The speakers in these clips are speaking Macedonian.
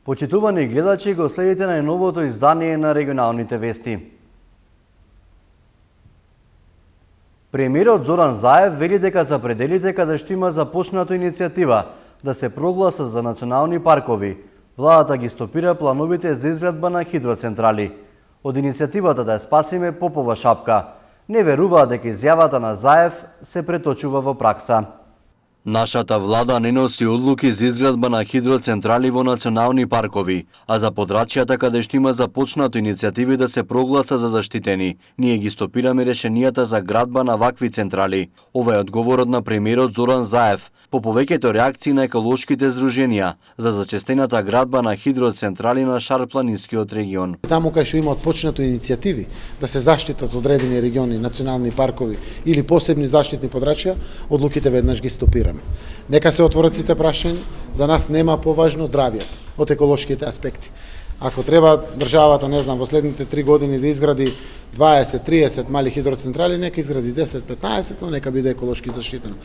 Почитувани гледачи, го следите на новото издание на регионалните вести. Премиерот Зоран Заев вели дека за пределите каде што има започнато иницијатива да се прогласа за национални паркови, владата ги стопира плановите за изградба на хидроцентрали. Од иницијативата да ја спасиме попова шапка, не веруваат дека изјавата на Заев се преточува во пракса. Нашата влада не носи одлуки за изградба на хидроцентрали во национални паркови, а за подрачјата каде што има започнато иницијативи да се прогласа за заштитени, ние ги стопираме решенијата за градба на вакви централи. Ова е одговорот на премиерот Зоран Заев по повеќето реакции на еколошките здруженија за зачестената градба на хидроцентрали на Шарпланинскиот регион. Таму кај што има отпочнато иницијативи да се заштитат одредени региони, национални паркови или посебни заштитни подрачја, одлуките веднаш ги стопираме. Нека се отворат сите прашања, за нас нема поважно здравјето од еколошките аспекти. Ако треба државата, не знам, во следните 3 години да изгради 20-30 мали хидроцентрали, нека изгради 10-15, но нека биде еколошки заштитено.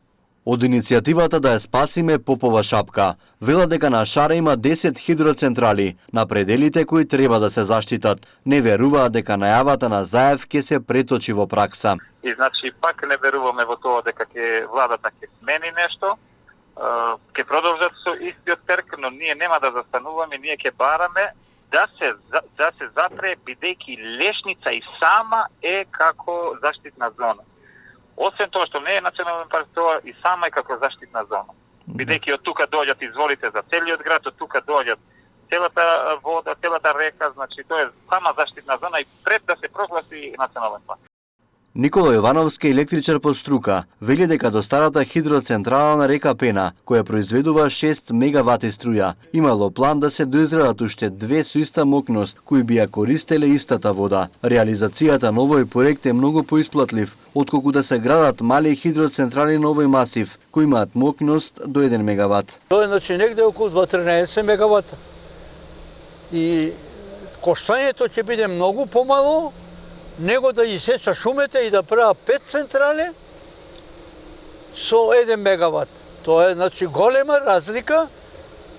Од иницијативата да ја спасиме попова шапка, вела дека на Шара има 10 хидроцентрали на пределите кои треба да се заштитат. Не веруваат дека најавата на Заев ќе се преточи во пракса. И значи пак не веруваме во тоа дека владата ќе смени нешто, ќе продолжат со истиот терк, но ние нема да застануваме, ние ќе бараме да се затре, бидејќи Лешница и сама е како заштитна зона. Освен тоа што не е национален парк, тоа и сама е како заштитна зона. Бидејќи од тука доаѓат изволите за целиот град, од тука доаѓат целата вода, целата река, значи тоа е сама заштитна зона и пред да се прогласи национален парк. Никола Јовановски, електричар по струка, вели дека до старата хидроцентрала на река Пена, која произведува 6 мегавати струја, имало план да се доизградат уште 2 со иста мокност, кои би ја користеле истата вода. Реализацијата на овој проект е многу поисплатлив, отколку да се градат мали хидроцентрали на овој масив, кои имаат мокност до 1 мегават. Тоа е значи негде околу 2-13 мегавата. И коштањето ќе биде многу помало, него да исеча шумете и да правя 5 централи со 1 мегават. Тоа е значи голема разлика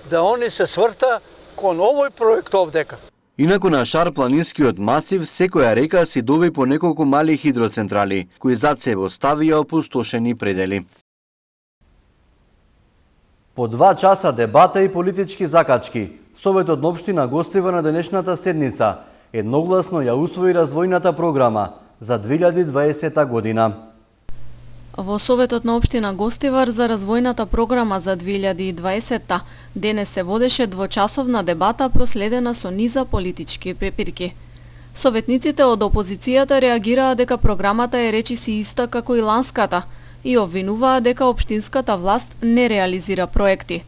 да они се сврта кон овој проект овдека. Инаку на Шарпланинскиот масив секоја река си доби по неколку мали хидроцентрали, кои зад себе оставија опустошени предели. По 2 часа дебата и политички закачки, Советот на општина гостива на денешната седница едногласно ја усвои развојната програма за 2020 година. Во Советот на општина Гостивар за развојната програма за 2020 денес се водеше двочасовна дебата проследена со низа политички препирки. Советниците од опозицијата реагираа дека програмата е речиси иста како и ланската и обвинуваа дека општинската власт не реализира проекти.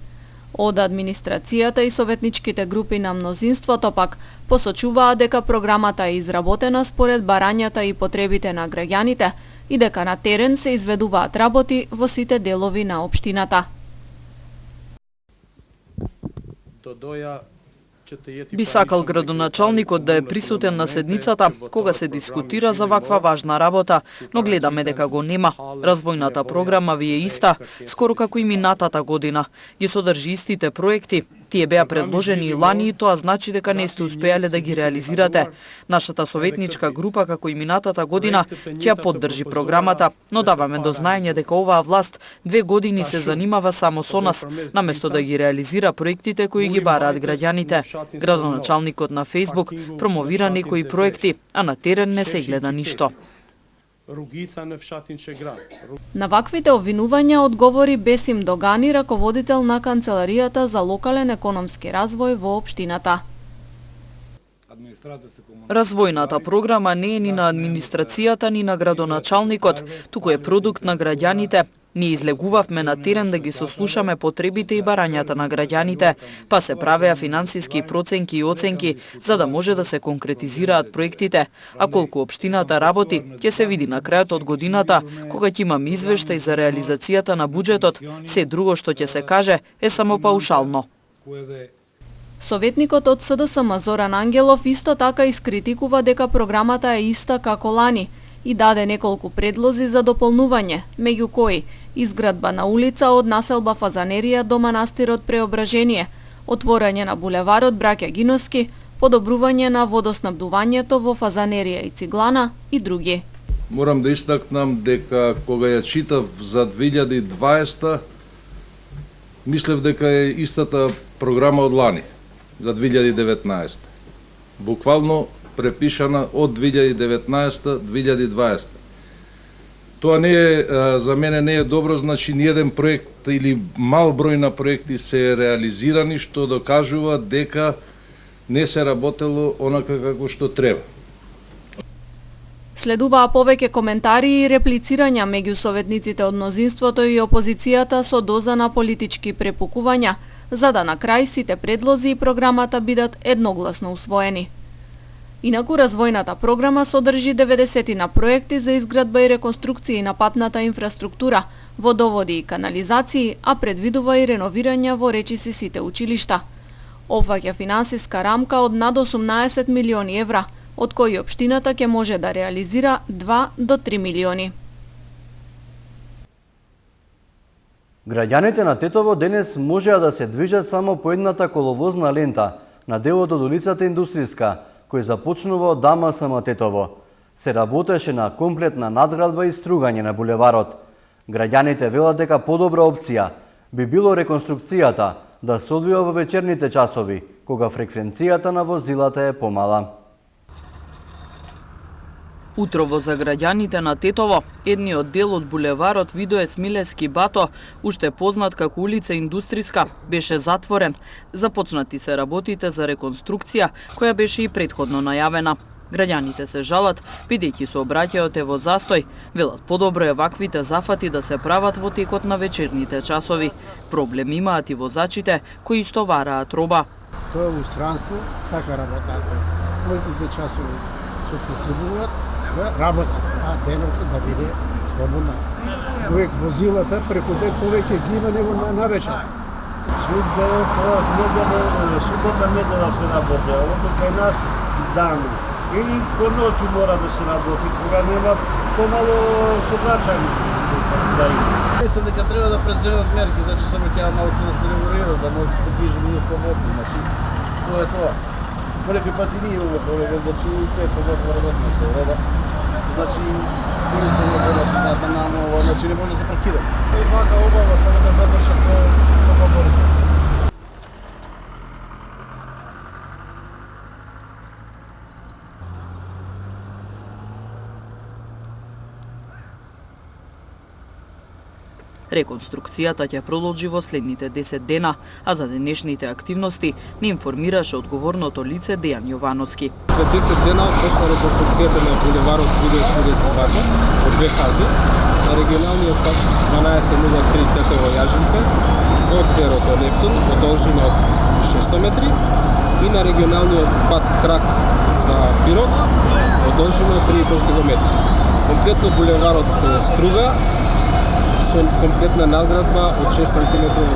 Од администрацијата и советничките групи на мнозинството пак посочуваа дека програмата е изработена според барањата и потребите на граѓаните и дека на терен се изведуваат работи во сите делови на општината. Би сакал градоначалникот да е присутен на седницата кога се дискутира за ваква важна работа, но гледаме дека го нема. Развојната програма ви е иста, скоро како и минатата година. Ја содржи истите проекти. Тие беа предложени и лани и тоа значи дека не сте успеале да ги реализирате. Нашата советничка група, како и минатата година, ќе поддржи програмата, но даваме до знаење дека оваа власт 2 години се занимава само со нас, наместо да ги реализира проектите кои ги бараат граѓаните. Градоначалникот на Фејсбук промовира некои проекти, а на терен не се гледа ништо. На ваквите обвинувања одговори Бесим Догани, раководител на Канцеларијата за локален економски развој во општината. Развојната програма не е ни на администрацијата, ни на градоначалникот, туку е продукт на граѓаните. Ние излегувавме на терен да ги сослушаме потребите и барањата на граѓаните, па се правеа финансиски проценки и оценки за да може да се конкретизираат проектите, а колку општината работи ќе се види на крајот од годината, кога ќе имаме извештај за реализацијата на буџетот. Се друго што ќе се каже е само паушално. Советникот од СДСМ Зоран Ангелов исто така искритикува дека програмата е иста како лани и даде неколку предлози за дополнување, меѓу кои изградба на улица од населба Фазанерија до манастирот Преображение, отворање на булеварот Браќа Гиновски, подобрување на водоснабдувањето во Фазанерија и Циглана и други. Морам да истакнам дека кога ја читав за 2020, мислев дека е истата програма од лани, за 2019. Буквално препишана од 2019-2020. Тоа не е, за мене не е добро, значи ниеден проект или мал број на проекти се реализирани, што докажува дека не се работело онака како што треба. Следуваа повеќе коментари и реплицирања меѓу советниците од мнозинството и опозицијата со доза на политички препукувања, за да на крај сите предлози и програмата бидат едногласно усвоени. Инаку развојната програма содржи 90 на проекти за изградба и реконструкција на патната инфраструктура, водоводи и канализации, а предвидува и реновирања во речиси сите училишта. Опфаќа финансиска рамка од над 18 милиони евра, од кои општината ќе може да реализира 2 до 3 милиони. Граѓаните на Тетово денес можеа да се движат само по едната коловозна лента на делот од улицата Индустријска, кој започнува од ДАМСМ Тетово. Се работеше на комплетна надградба и стругање на булеварот. Граѓаните велат дека подобра опција би било реконструкцијата да се одвива во вечерните часови, кога фреквенцијата на возилата е помала. Утрово за граѓаните на Тетово, едниот дел од булеварот Видое Смилевски Бато, уште познат како улица Индустријска, беше затворен. Започнати се работите за реконструкција, која беше и претходно најавена. Граѓаните се жалат, бидејќи сообраќајот е во застој. Велат подобро е ваквите зафати да се прават во текот на вечерните часови. Проблем имаат и возачите кои истовараат роба. Тоа е устранство, така работат. Моите часови се потребуваат за работа, а денот да биде слободна. Увек возилата преку ден повеќе ги има него на вечер. Субота недела се работи, а овде кај нас дан. Или по ноќу мора да се работи, кога нема помало сообраќање. Мислам дека треба да преземат мерки, значи сообраќаја малку да се регулира, да може да се движи ние слободно, значи тоа е тоа. Понекој пати ние имаме проблем, значи те поготово работиме со роба. Значи, улица не може да значи не може да се паркира. И вака обава само да завршат што побрзо. Реконструкцијата ќе продолжи во следните 10 дена, а за денешните активности не информираше одговорното лице Дејан Јовановски. Пред 10 дена почна реконструкцијата на булеварот Видое Смилевски Бато од две фази, на регионалниот пат 1203 Тетово Јажинце, од Деро до Нептун, во должина од 600 метри, и на регионалниот пат Крак за Пирот, од должина од 3,5 км. Комплетно булеварот се струга, со комплетна надградба од 6 см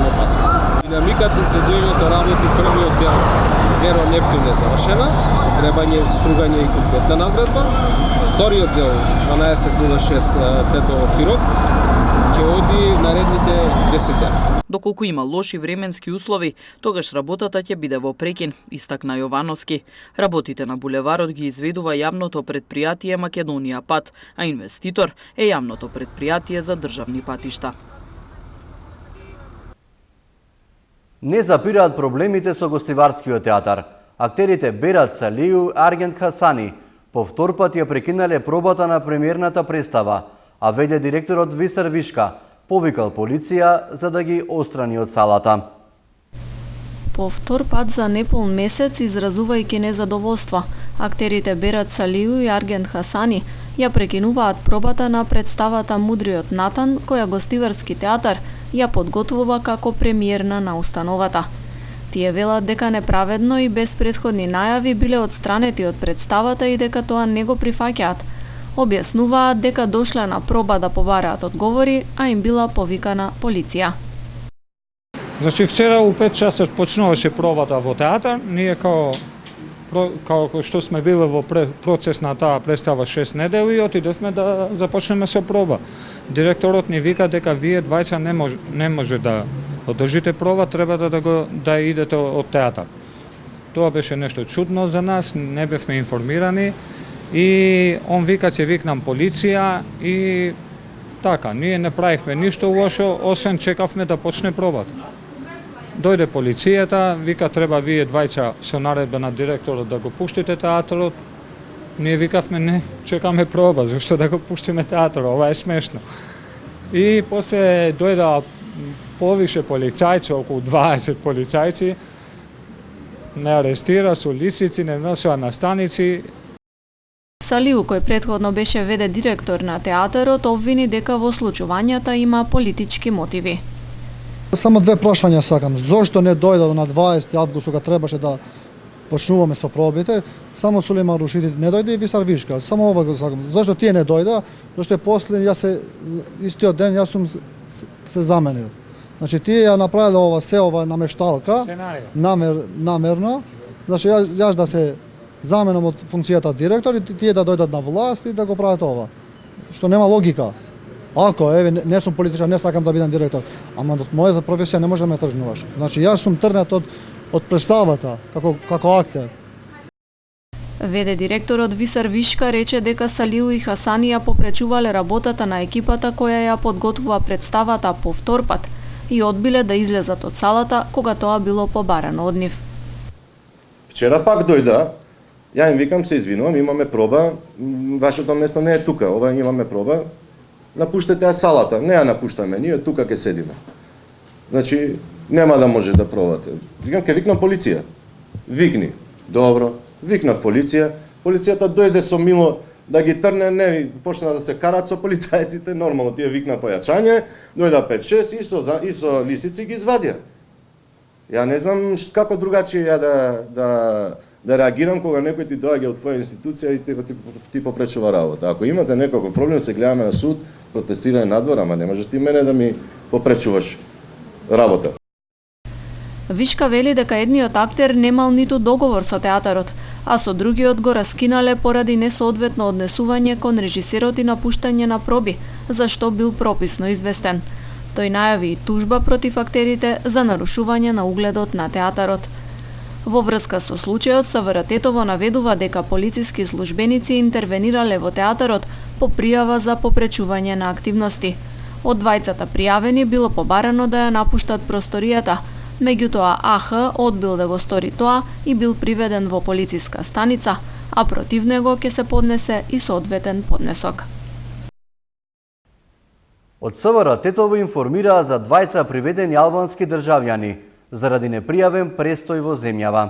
на пасот. Динамиката за дојдењето работи првиот дел Деро Нептун е завршена, со гребање, стругање и комплетна надградба. Вториот дел 1206 Тетово Пирот ќе оди наредните 10 дена. Доколку има лоши временски услови, тогаш работата ќе биде во прекин, истакна Јовановски. Работите на булеварот ги изведува јавното претпријатие Македонија Пат, а инвеститор е јавното претпријатие за државни патишта. Не запираат проблемите со гостиварскиот театар. Актерите Берат Салију и Аргент Хасани повтор пат ја прекинале пробата на премиерната представа, а веде директорот Висар Вишка повикал полиција за да ги острани од салата. Повтор пат за непол месец, изразувајќи незадоволство, актерите Берат Салију и Аргент Хасани ја прекинуваат пробата на представата Мудриот Натан, која гостиварски театар ја подготвува како премиерна на установата. Тие велат дека неправедно и без претходни најави биле отстранети од представата и дека тоа не го прифаќаат. Објаснуваат дека дошле на проба да побараат одговори, а им била повикана полиција. Значи вчера у 5 часа почнуваше пробата во театар. Ние као како што сме биле во процес на таа представа 6 недели, отидовме да започнеме со проба. Директорот ни вика дека вие двајца не може да одржите проба, треба да идете од театар. Тоа беше нешто чудно за нас, не бевме информирани и он вика ќе викнам полиција и така, ние не правивме ништо лошо, освен чекавме да почне пробата. Дојде полицијата, вика треба вие двајца со наредба на директорот да го пуштите театарот. Ние викавме не, чекаме проба, зашто да го пуштиме театарот, ова е смешно. И после дојда повише полицајци, околу 20 полицајци, не арестира со лисици, не носува на станици. Салиу, кој претходно беше ВД директор на театарот, обвини дека во случувањата има политички мотиви. Само две прашања сакам. Зошто не дојде на 20 август кога требаше да почнуваме со пробите? Само Сулейман Рушити не дојде и Висар Вишка. Само ова го сакам. Зошто тие не дојде? Зашто после истиот ден јас сум се заменил. Значи тие ја направиле ова се ова намешталка, намерно. Значи јас да се заменам од функцијата директор и тие да дојдат на власт и да го прават ова. Што нема логика. Ако, не сум политичар, не сакам да бидам директор, ама од мојата професија не може да ме тргнуваш. Значи, јас сум тргнат од представата, како актер. ВД директорот Висар Вишка рече дека Салиу и Хасани ја попречувале работата на екипата која ја подготвува представата повторпат и одбиле да излезат од салата кога тоа било побарано од нив. Вчера пак дојда, ја им викам се извинувам, имаме проба, вашето место не е тука, ова имаме проба. Напуштете ја салата, не ја напуштаме, ние тука ќе седиме. Значи, нема да може да пробате. Викам, ке викнам полиција. Викни. Добро. Викнав полиција. Полицијата дојде со мило да ги трне, не, почна да се карат со полицајците, нормално тие викна појачање, дојда 5-6 и со лисици ги извадија. Ја не знам како другачи ја да реагирам кога некој ти доаѓа од твоја институција и ти попречува работа. Ако имате некој проблем, се гледаме на суд, протестирање надвор, ама не можеш ти мене да ми попречуваш работа. Вишка вели дека едниот актер немал ниту договор со театарот, а со другиот го раскинале поради несоодветно однесување кон режисерот и напуштање на проби, за што бил прописно известен. Тој најави и тужба против актерите за нарушување на угледот на театарот. Во врска со случајот, СВР Тетово наведува дека полициски службеници интервенирале во театарот по пријава за попречување на активности. Од двајцата пријавени било побарано да ја напуштат просторијата, меѓутоа АХ одбил да го стори тоа и бил приведен во полициска станица, а против него ќе се поднесе и соодветен поднесок. Од СВР Тетово информираат за двајца приведени албански државјани заради непријавен престој во земјава.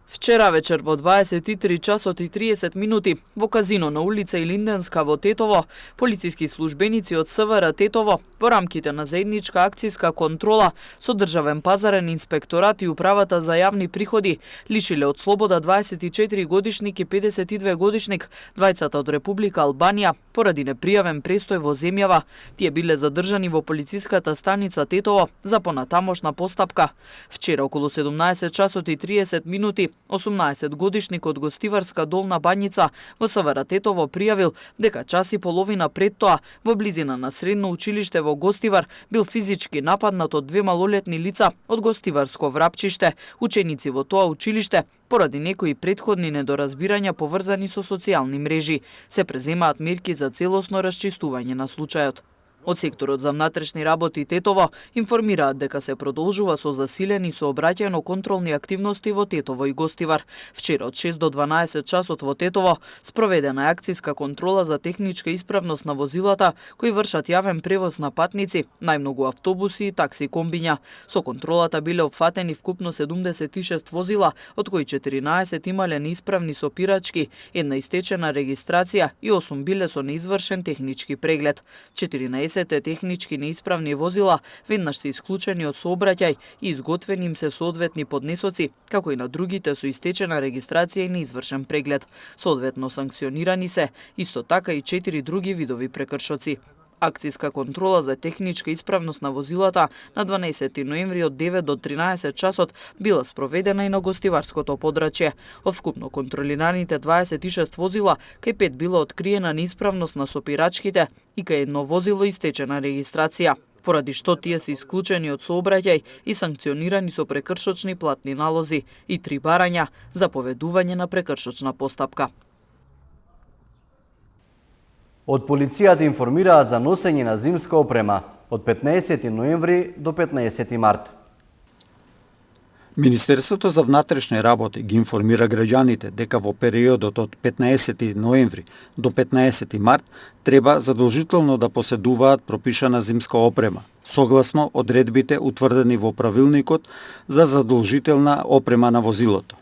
Вчера вечер во 23 часот и 30 минути во казино на улица Илинденска во Тетово, полициски службеници од СВР Тетово во рамките на заедничка акцијска контрола со државен пазарен инспекторат и управата за јавни приходи лишиле од слобода 24 годишник и 52 годишник, двајцата од Република Албанија поради непријавен престој во земјава. Тие биле задржани во полициската станица Тетово за понатамошна постапка. Вчера околу 17 часот и 30 минути 18 годишник од Гостиварска Долна Бањица во СВР Тетово пријавил дека час и половина пред тоа во близина на средно училиште во Гостивар бил физички нападнат од две малолетни лица од Гостиварско Врапчиште, ученици во тоа училиште, поради некои претходни недоразбирања поврзани со социјални мрежи. Се преземаат мерки за целосно расчистување на случајот. Од секторот за внатрешни работи Тетово информираат дека се продолжува со засилени сообраќајно-контролни активности во Тетово и Гостивар. Вчера од 6 до 12 часот во Тетово спроведена е акцијска контрола за техничка исправност на возилата кои вршат јавен превоз на патници, најмногу автобуси и такси комбиња. Со контролата биле опфатени вкупно 76 возила, од кои 14 имале неисправни сопирачки, една истечена регистрација и 8 биле со неизвршен технички преглед. 14 технички неисправни возила веднаш се исклучени од сообраќај и изготвени им се соодветни поднесоци, како и на другите со истечена регистрација и неизвршен преглед. Соодветно санкционирани се, исто така и 4 други видови прекршоци. Акцијска контрола за техничка исправност на возилата на 12 ноември од 9 до 13 часот била спроведена и на гостиварското подрачје. Од вкупно контролираните 26 возила, кај 5 била откриена неисправност на сопирачките и кај едно возило истечена регистрација, поради што тие се исклучени од сообраќај и санкционирани со прекршочни платни налози и 3 барања за поведување на прекршочна постапка. Од полицијата информираат за носење на зимска опрема од 15 ноември до 15 март. Министерството за внатрешни работи ги информира граѓаните дека во периодот од 15 ноември до 15 март треба задолжително да поседуваат пропишана зимска опрема, согласно одредбите утврдени во правилникот за задолжителна опрема на возилото.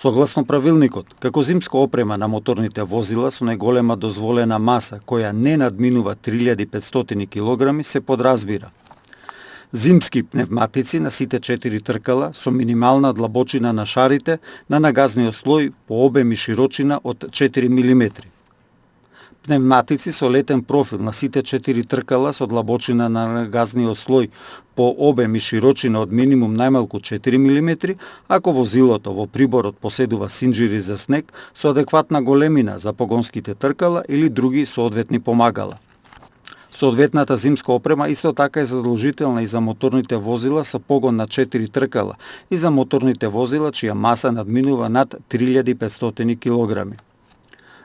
Согласно правилникот, како зимска опрема на моторните возила со најголема дозволена маса која не надминува 3500 кг се подразбира: зимски пневматици на сите 4 тркала со минимална длабочина на шарите на нагазниот слој по обем и широчина од 4 мм. Пневматици со летен профил на сите 4 тркала со длабочина на нагазниот слој по обем и широчина од минимум најмалку 4 мм, ако возилото во приборот поседува синџири за снег со адекватна големина за погонските тркала или други соодветни помагала. Соодветната зимска опрема исто така е задолжителна и за моторните возила со погон на 4 тркала и за моторните возила чија маса надминува над 3500 кг.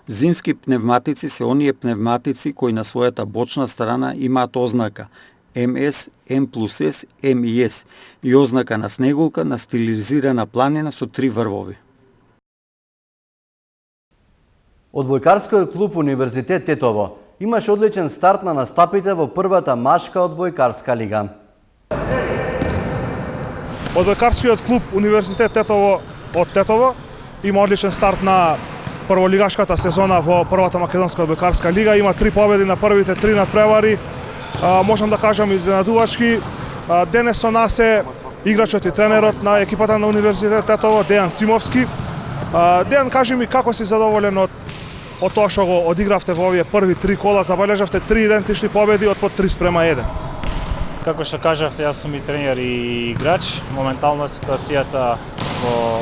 Зимски пневматици се оние пневматици кои на својата бочна страна имаат ознака МС, М+С, М и С и ознака на снегулка на стилизирана планина со 3 врвови. Одбојкарскиот клуб Универзитет Тетово имаше одличен старт на настапите во првата машка одбојкарска лига. Одбојкарскиот клуб Универзитет Тетово од Тетово има одличен старт на прволигашката сезона во првата македонска одбојкарска лига. Има 3 победи на првите 3 надпревари. Можам да кажам изненадувачки. Денес со нас е играчот и тренерот на екипата на Универзитет Тетово, Дејан Симовски. Дејан, кажи ми како си задоволен од тоа што го одигравте во овие први 3 кола, забележавте 3 идентични победи од по 3:1. Како што кажавте, јас сум и тренер и играч. Моментално ситуацијата во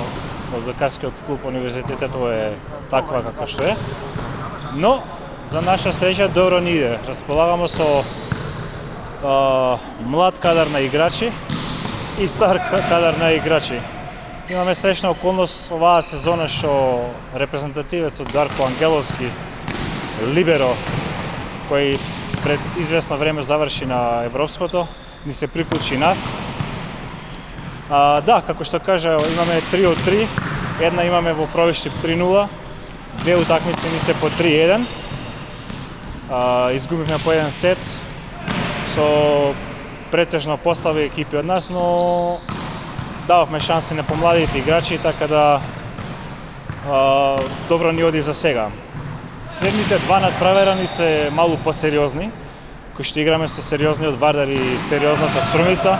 одбојкарскиот клуб Универзитет Тетово е таква како што е. Но за наша среќа добро ни иде. Располагамо со млад кадар на играчи и стар кадар на играчи. Имаме среќна околност оваа сезона што репрезентативецот Дарко Ангеловски, либеро, кој пред известно време заврши на Европското, ни се приклучи нас. Да, како што кажа, имаме 3 од 3. Една имаме во Провиштип 3:0, 2 утакмици ни се по 3:1. Изгубивме по еден сет со претежно послаби екипи од нас, но дававме шанси на помладите играчи, така да добро ни оди за сега. Следните 2 надправерани се малку посериозни, кои што играме со сериозниот Вардар и сериозната Струмица.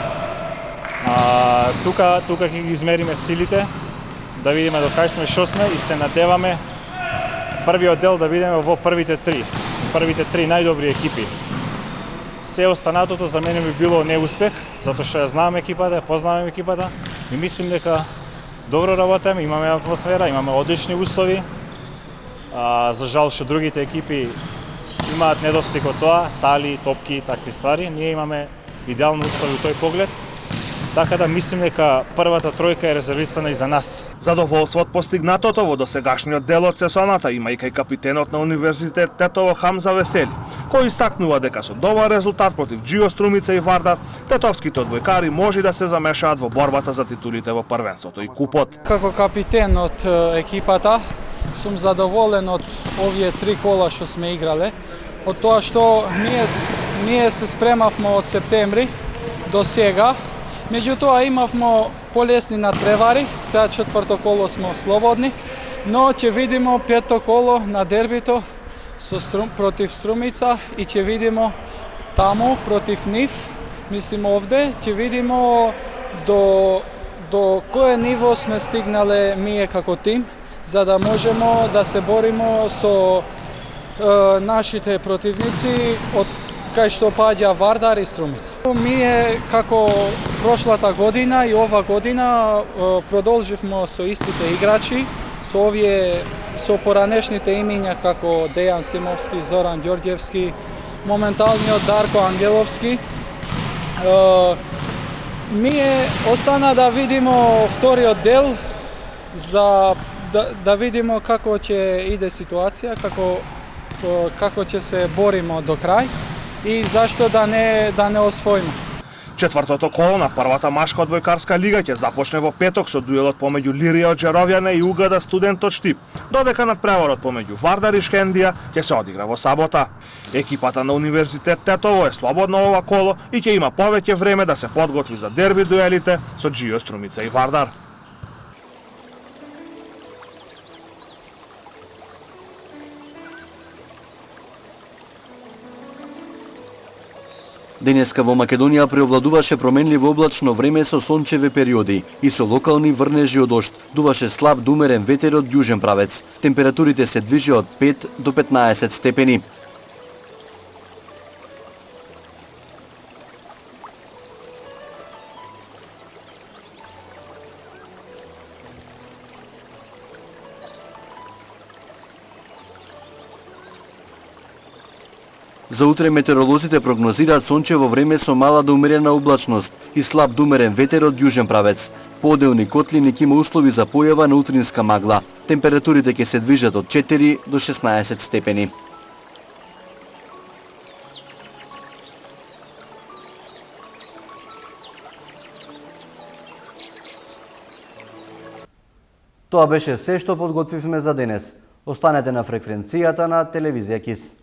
Тука ќе ги измериме силите, да видиме до кај сме, што сме и се надеваме првиот дел да видиме во првите 3 најдобри екипи. Се останатото за мене би било неуспех, затоа што ја знам екипата, познавам екипата и мислим дека добро работиме, имаме атмосфера, имаме одлични услови. За жал што другите екипи имаат недостиг од тоа, сали, топки и такви ствари. Ние имаме идеални услови во тој поглед. Така да мислим дека првата тројка е резервисана и за нас. Задоволство од постигнатото во досегашниот дел од сезоната има и кај капитенот на Универзитет Тетово Хамза Весели, кој истакнува дека со добар резултат против Джио Струмица и Вардар, тетовските одбојкари може да се замешаат во борбата за титулите во првенството и купот. Како капитен од екипата сум задоволен од овие 3 кола што сме играле, од тоа што ние се спремавме од септември до сега. Меѓутоа имавме полесни надпревари, сега 4-то коло сме слободни, но ќе видиме 5-то коло на дербито против Струмица и ќе видиме таму против нив, мислим овде, ќе видиме до кое ниво сме стигнале ние како тим, за да можеме да се бориме со нашите противници кај што паѓа Вардар и Струмица. Ние како прошлата година и ова година продолживме со истите играчи, со поранешните имиња како Дејан Симовски, Зоран Ѓорѓевски, моменталниот Дарко Ангеловски. Ние остана да видимо вториот дел за да видимо како ќе иде ситуација, како ќе се бориме до крај и зашто да не освоиме. Четвртото коло на првата машка одбојкарска лига ќе започне во петок со дуелот помеѓу Лирија од Джеровјане и Угада студент од Штип, додека надпреварот помеѓу Вардар и Шкендија ќе се одигра во сабота. Екипата на Универзитет Тетово е слободна ова коло и ќе има повеќе време да се подготви за дерби дуелите со Џио Струмица и Вардар. Денеска во Македонија преовладуваше променливо облачно време со сончеви периоди и со локални врнежи од дожд. Дуваше слаб до умерен ветер од јужен правец. Температурите се движи од 5 до 15 степени. За утре метеоролозите прогнозираат сончево време со мала до умерена облачност и слаб до умерен ветер од јужен правец. Поделни котлини ќе има услови за појава на утринска магла. Температурите ќе се движат од 4 до 16 степени. Тоа беше се што подготвивме за денес. Останете на фреквенцијата на телевизија КИС.